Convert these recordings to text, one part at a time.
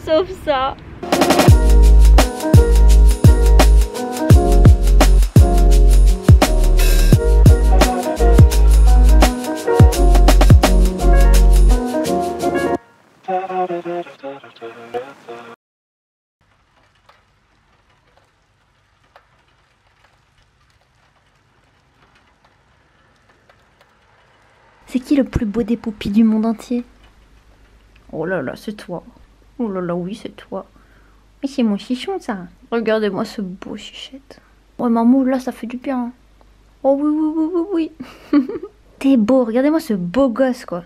sauf ça. C'est qui le plus beau des poupis du monde entier? Oh là là, c'est toi. Oh là là, oui, c'est toi. Mais c'est mon chichon, ça. Regardez-moi ce beau chichette. Oh, maman, là, ça fait du bien. Oh oui, oui, oui, oui, oui. T'es beau, regardez-moi ce beau gosse, quoi.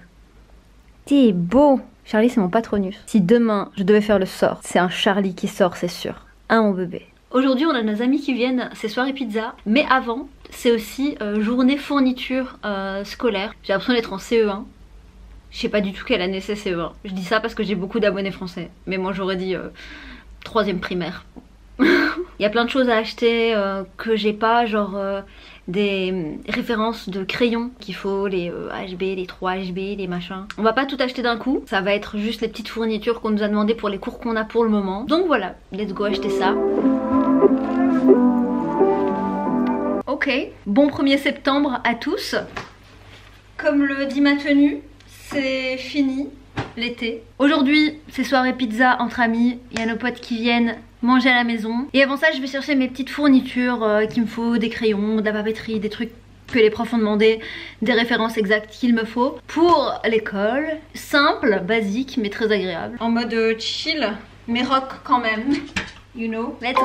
T'es beau. Charlie, c'est mon patronus. Si demain, je devais faire le sort, c'est un Charlie qui sort, c'est sûr. Hein, mon bébé. Aujourd'hui, on a nos amis qui viennent, c'est soirée pizza. Mais avant, c'est aussi journée fourniture scolaire. J'ai l'impression d'être en CE1. Je sais pas du tout quelle année c'est CE1. Je dis ça parce que j'ai beaucoup d'abonnés français. Mais moi, j'aurais dit 3ème primaire. Il y a plein de choses à acheter que j'ai pas, genre des références de crayons qu'il faut, les HB, les 3HB, les machins. On va pas tout acheter d'un coup, ça va être juste les petites fournitures qu'on nous a demandé pour les cours qu'on a pour le moment. Donc voilà, let's go acheter ça. Ok, bon 1er septembre à tous. Comme le dit ma tenue, c'est fini l'été. Aujourd'hui, c'est soirée pizza entre amis, il y a nos potes qui viennent manger à la maison. Et avant ça, je vais chercher mes petites fournitures qu'il me faut, des crayons, de la papeterie, des trucs que les profs ont demandé, des références exactes qu'il me faut pour l'école. Simple, basique, mais très agréable. En mode chill, mais rock quand même. You know. Let's go!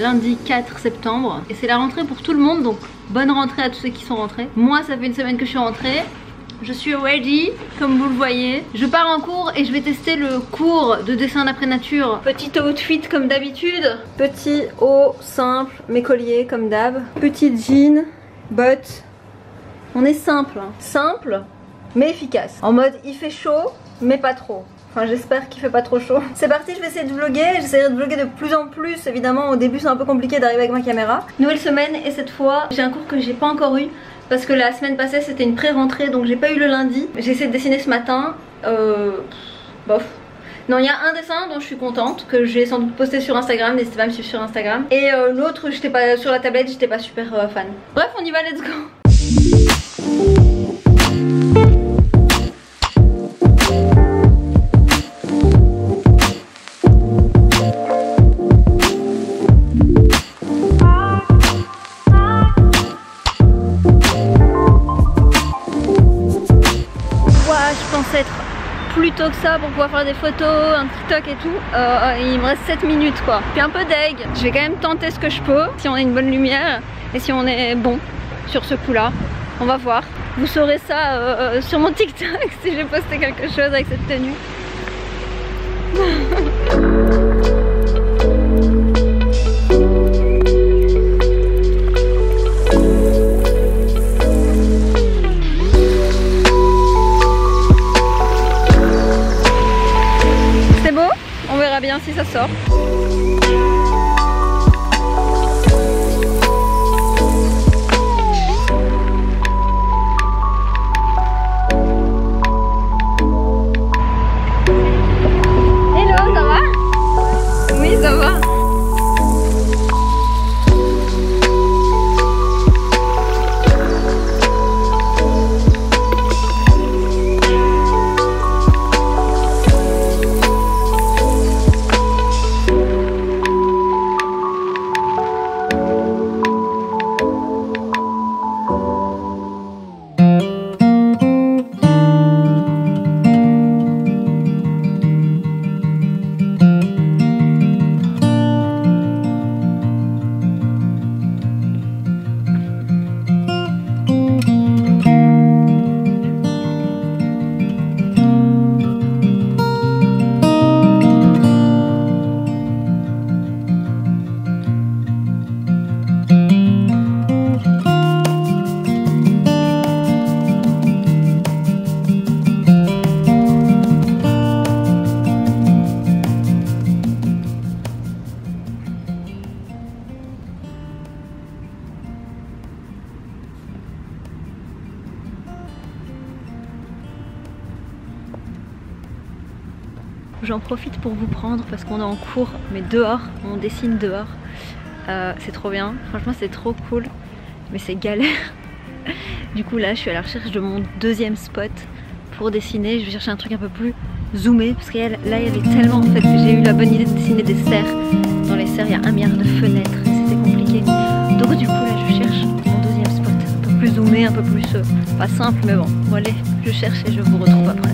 Lundi 4 septembre et c'est la rentrée pour tout le monde, donc bonne rentrée à tous ceux qui sont rentrés. Moi ça fait une semaine que je suis rentrée, je suis ready comme vous le voyez. Je pars en cours et je vais tester le cours de dessin d'après nature. Petit outfit comme d'habitude, petit haut simple, mes colliers comme d'hab, petit jean, bottes. On est simple, hein. Simple mais efficace. En mode il fait chaud mais pas trop. Enfin j'espère qu'il fait pas trop chaud. C'est parti, je vais essayer de vlogger. J'essaierai de vlogger de plus en plus. Évidemment au début c'est un peu compliqué d'arriver avec ma caméra. Nouvelle semaine et cette fois j'ai un cours que j'ai pas encore eu. Parce que la semaine passée c'était une pré-rentrée, donc j'ai pas eu le lundi. J'ai essayé de dessiner ce matin. Bof. Non, il y a un dessin dont je suis contente, que j'ai sans doute posté sur Instagram, n'hésitez pas à me suivre sur Instagram. Et l'autre, j'étais pas sur la tablette, j'étais pas super fan. Bref, on y va, let's go. plus tôt que ça pour pouvoir faire des photos, un TikTok et tout. Il me reste 7 minutes quoi. Je suis un peu deg. Je vais quand même tenter ce que je peux, si on a une bonne lumière et si on est bon sur ce coup là. On va voir. Vous saurez ça sur mon TikTok si j'ai posté quelque chose avec cette tenue. C'est beau? On verra bien si ça sort. Ça va? J'en profite pour vous prendre parce qu'on est en cours, mais dehors, on dessine dehors. C'est trop bien, franchement c'est trop cool, mais c'est galère. Du coup là je suis à la recherche de mon deuxième spot pour dessiner. Je vais chercher un truc un peu plus zoomé parce que là il y avait tellement en fait que j'ai eu la bonne idée de dessiner des serres. Dans les serres il y a 1 milliard de fenêtres et c'était compliqué. Donc du coup là je cherche mon deuxième spot, un peu plus zoomé, un peu plus pas simple mais bon. Bon allez, je cherche et je vous retrouve après.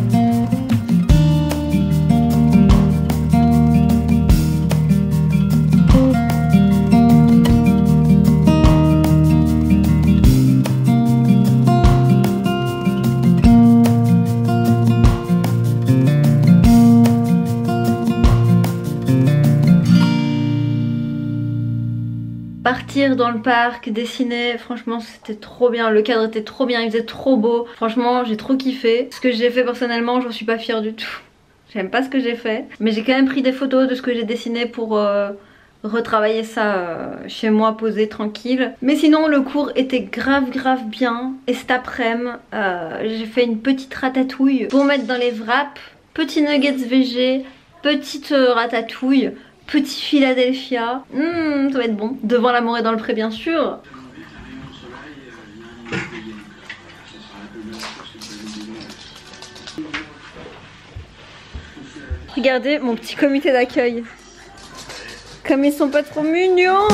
Partir dans le parc, dessiner, franchement c'était trop bien, le cadre était trop bien, il faisait trop beau, franchement j'ai trop kiffé. Ce que j'ai fait personnellement j'en suis pas fière du tout, j'aime pas ce que j'ai fait, mais j'ai quand même pris des photos de ce que j'ai dessiné pour retravailler ça chez moi posé tranquille. Mais sinon le cours était grave bien et cet après-midi j'ai fait une petite ratatouille pour mettre dans les wraps, petits nuggets VG, petite ratatouille, petit Philadelphia, ça va être bon. Devant l'amour et dans le pré bien sûr. Regardez mon petit comité d'accueil. Comme ils sont pas trop mignons.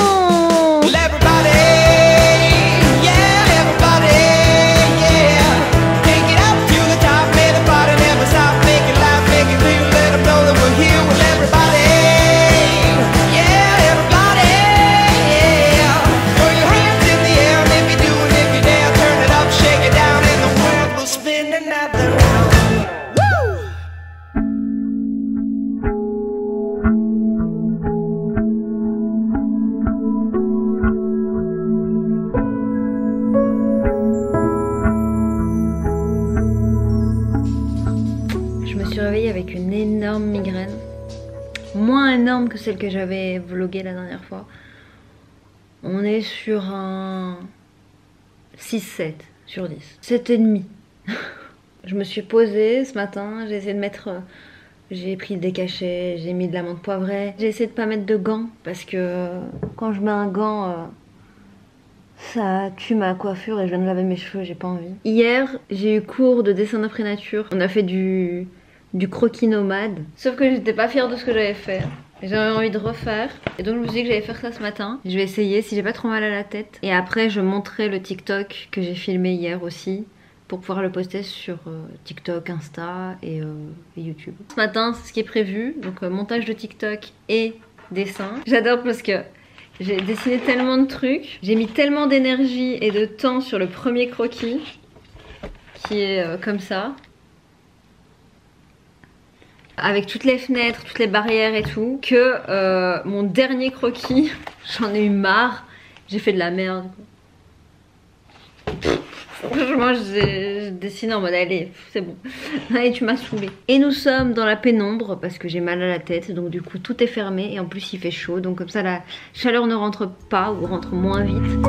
Avec une énorme migraine, moins énorme que celle que j'avais vloguée la dernière fois. On est sur un 6-7 sur 10, 7,5. Je me suis posée ce matin, j'ai essayé de mettre, j'ai pris des cachets, j'ai mis de la menthe poivrée, j'ai essayé de pas mettre de gants parce que quand je mets un gant ça tue ma coiffure et je viens de laver mes cheveux, j'ai pas envie. Hier j'ai eu cours de dessin d'après nature, on a fait du croquis nomade. Sauf que j'étais pas fière de ce que j'avais fait. J'avais envie de refaire. Et donc je me suis dit que j'allais faire ça ce matin. Je vais essayer si j'ai pas trop mal à la tête. Et après je montrerai le TikTok que j'ai filmé hier aussi pour pouvoir le poster sur TikTok, Insta et YouTube. Ce matin, c'est ce qui est prévu, donc montage de TikTok et dessin. J'adore parce que j'ai dessiné tellement de trucs, j'ai mis tellement d'énergie et de temps sur le premier croquis qui est comme ça. Avec toutes les fenêtres, toutes les barrières et tout, que mon dernier croquis, j'en ai eu marre, j'ai fait de la merde. Franchement, j'ai dessiné en mode allez, c'est bon, allez tu m'as saoulé. Et nous sommes dans la pénombre parce que j'ai mal à la tête, donc du coup tout est fermé et en plus il fait chaud, donc comme ça la chaleur ne rentre pas ou rentre moins vite.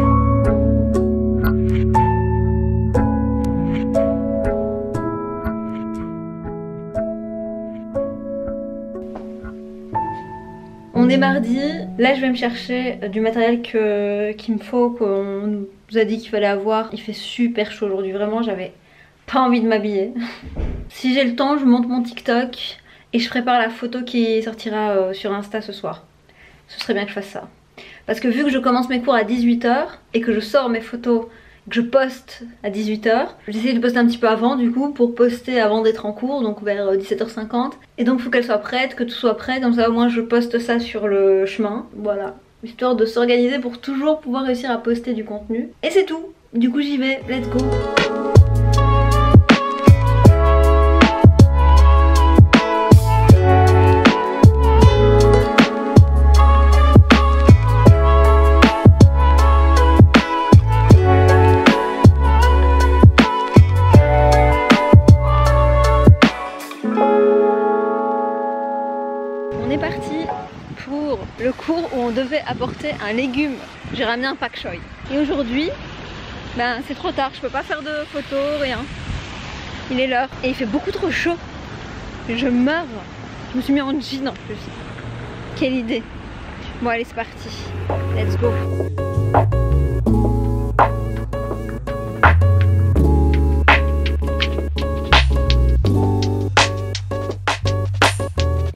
On est mardi, là je vais me chercher du matériel qu'il me faut, qu'on nous a dit qu'il fallait avoir. Il fait super chaud aujourd'hui, vraiment j'avais pas envie de m'habiller. Si j'ai le temps, je monte mon TikTok et je prépare la photo qui sortira sur Insta ce soir. Ce serait bien que je fasse ça. Parce que vu que je commence mes cours à 18 h et que je sors mes photos, que je poste à 18 h, j'essaie de poster un petit peu avant du coup pour poster avant d'être en cours, donc vers 17 h 50. Et donc il faut qu'elle soit prête, que tout soit prêt, comme ça au moins je poste ça sur le chemin, voilà. Histoire de s'organiser pour toujours pouvoir réussir à poster du contenu. Et c'est tout, du coup j'y vais, let's go. Le cours où on devait apporter un légume. J'ai ramené un pak choi. Et aujourd'hui, ben c'est trop tard, je peux pas faire de photos, rien. Il est l'heure. Et il fait beaucoup trop chaud. Je meurs. Je me suis mis en jean en plus. Quelle idée. Bon allez c'est parti. Let's go.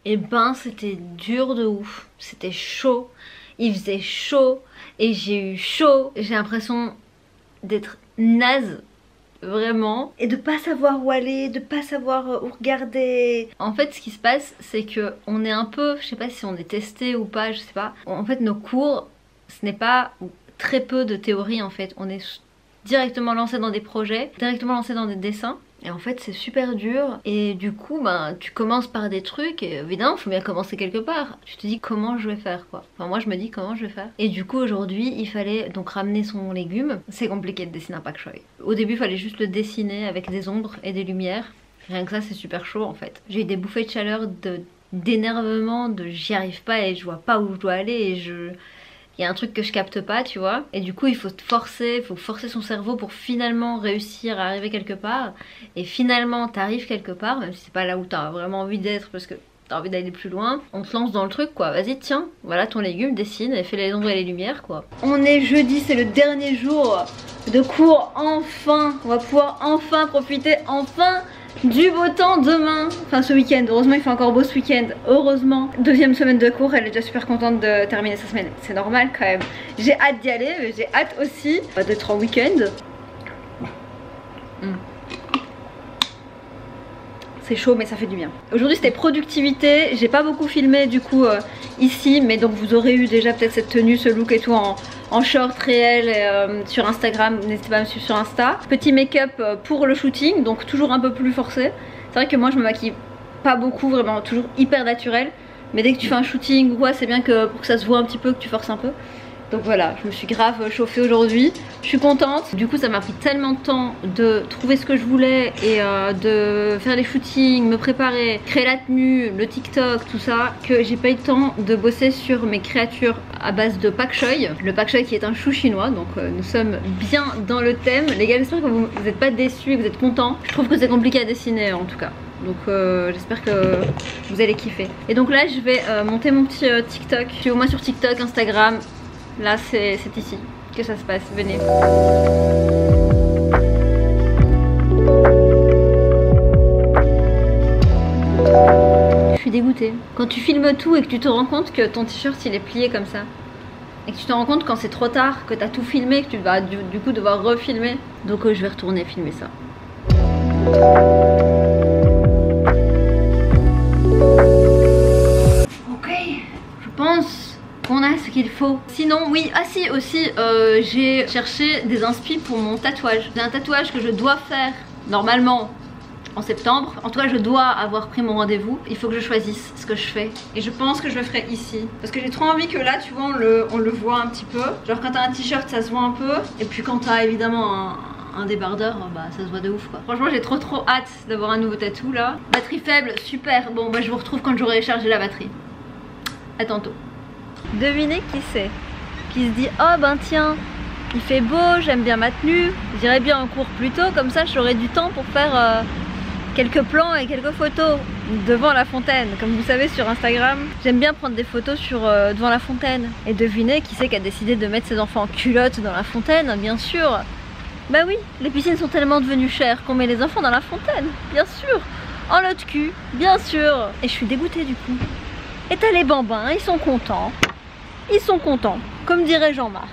Et ben c'était dur de ouf, c'était chaud, il faisait chaud et j'ai eu chaud. J'ai l'impression d'être naze, vraiment, et de pas savoir où aller, de pas savoir où regarder. En fait ce qui se passe c'est que on est un peu, je sais pas si on est testé ou pas, je sais pas. En fait nos cours, ce n'est pas très peu de théorie en fait, on est directement lancé dans des projets, directement lancé dans des dessins. Et en fait c'est super dur et du coup ben, tu commences par des trucs et évidemment il faut bien commencer quelque part. Tu te dis comment je vais faire quoi. Enfin moi je me dis comment je vais faire. Et du coup aujourd'hui il fallait donc ramener son légume. C'est compliqué de dessiner un pak choi. Au début il fallait juste le dessiner avec des ombres et des lumières. Rien que ça c'est super chaud en fait. J'ai eu des bouffées de chaleur, d'énervement, de j'y arrive pas et je vois pas où je dois aller et il y a un truc que je capte pas tu vois, et du coup il faut forcer son cerveau pour finalement réussir à arriver quelque part, et finalement t'arrives quelque part, même si c'est pas là où t'as vraiment envie d'être parce que t'as envie d'aller plus loin, on se lance dans le truc quoi, vas-y tiens, voilà ton légume, dessine et fais les ombres et les lumières quoi. On est jeudi, c'est le dernier jour de cours, enfin, on va pouvoir enfin profiter enfin du beau temps demain, enfin ce week-end. Heureusement il fait encore beau ce week-end, heureusement. Deuxième semaine de cours, elle est déjà super contente de terminer sa semaine. C'est normal quand même. J'ai hâte d'y aller, mais j'ai hâte aussi d'être en week-end. C'est chaud mais ça fait du bien. Aujourd'hui c'était productivité, j'ai pas beaucoup filmé du coup ici, mais donc vous aurez eu déjà peut-être cette tenue, ce look et tout en short réel sur Instagram, n'hésitez pas à me suivre sur Insta. Petit make-up pour le shooting, donc toujours un peu plus forcé. C'est vrai que moi je me maquille pas beaucoup, vraiment toujours hyper naturel, mais dès que tu fais un shooting ou quoi c'est bien que pour que ça se voit un petit peu, que tu forces un peu. Donc voilà, je me suis grave chauffée aujourd'hui, je suis contente. Du coup ça m'a pris tellement de temps de trouver ce que je voulais et de faire les shootings, me préparer, créer la tenue, le TikTok, tout ça, que j'ai pas eu le temps de bosser sur mes créatures à base de pak choi. Le pak choi qui est un chou chinois, donc nous sommes bien dans le thème. Les gars, j'espère que vous n'êtes pas déçus et que vous êtes contents. Je trouve que c'est compliqué à dessiner en tout cas. Donc j'espère que vous allez kiffer. Et donc là je vais monter mon petit TikTok. Suivez-moi sur TikTok, Instagram. Là c'est ici que ça se passe, venez. Je suis dégoûtée. Quand tu filmes tout et que tu te rends compte que ton t-shirt il est plié comme ça, et que tu te rends compte quand c'est trop tard, que t'as tout filmé, que tu vas du coup devoir refilmer. Donc je vais retourner filmer ça. Ok, je pense qu'on a ce qu'il faut. Sinon, oui, ah si, aussi, j'ai cherché des inspi pour mon tatouage. J'ai un tatouage que je dois faire normalement en septembre. En tout cas, je dois avoir pris mon rendez-vous. Il faut que je choisisse ce que je fais. Et je pense que je le ferai ici. Parce que j'ai trop envie que là, tu vois, on le voit un petit peu. Genre quand t'as un t-shirt, ça se voit un peu. Et puis quand t'as évidemment un débardeur, bah ça se voit de ouf quoi. Franchement, j'ai trop hâte d'avoir un nouveau tatou là. Batterie faible, super. Bon, bah je vous retrouve quand j'aurai chargé la batterie. À tantôt. Devinez qui c'est? Qui se dit, oh ben tiens, il fait beau, j'aime bien ma tenue. J'irai bien en cours plus tôt, comme ça j'aurai du temps pour faire quelques plans et quelques photos devant la fontaine. Comme vous savez sur Instagram, j'aime bien prendre des photos devant la fontaine. Et devinez qui c'est qui a décidé de mettre ses enfants en culotte dans la fontaine, bien sûr. Bah oui, les piscines sont tellement devenues chères qu'on met les enfants dans la fontaine, bien sûr. En lot de cul, bien sûr. Et je suis dégoûtée du coup. Et t'as les bambins, ils sont contents. Ils sont contents, comme dirait Jean-Marc.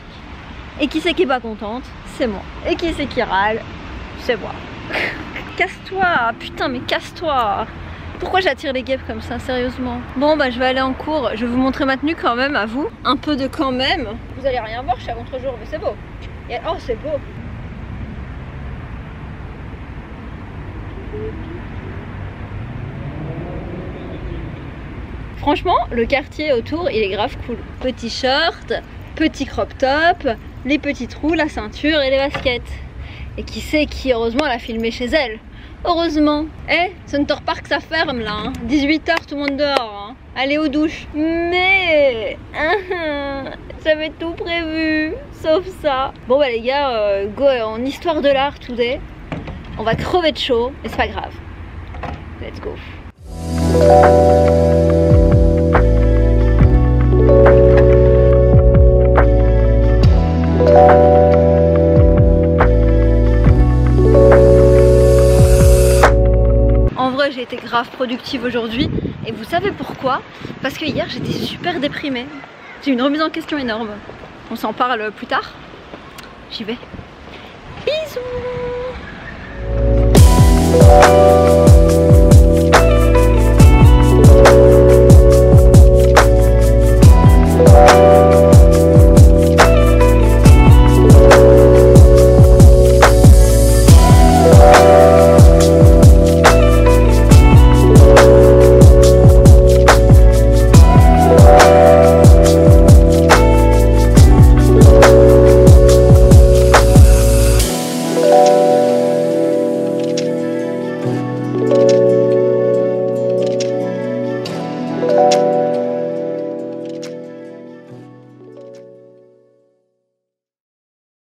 Et qui c'est qui est pas contente? C'est moi. Et qui c'est qui râle? C'est moi. Casse-toi, putain mais casse-toi. Pourquoi j'attire les guêpes comme ça, sérieusement? Bon bah je vais aller en cours, je vais vous montrer ma tenue quand même à vous. Un peu de quand même. Vous allez rien voir, je suis à contre-jour, mais c'est beau. Et... oh c'est beau. Franchement, le quartier autour, il est grave cool. Petit short, petit crop top, les petits trous, la ceinture et les baskets. Et qui sait qui, heureusement, l'a filmé chez elle. Heureusement. Eh, Center Park, ça ferme là. Hein. 18 h, tout le monde dehors. Hein. Allez aux douches. Mais j'avais tout prévu, sauf ça. Bon bah les gars, go en histoire de l'art today. On va crever de chaud, mais c'est pas grave. Let's go. En vrai, j'ai été grave productive aujourd'hui. Et vous savez pourquoi? Parce que hier, j'étais super déprimée. J'ai une remise en question énorme. On s'en parle plus tard. J'y vais. Bisous.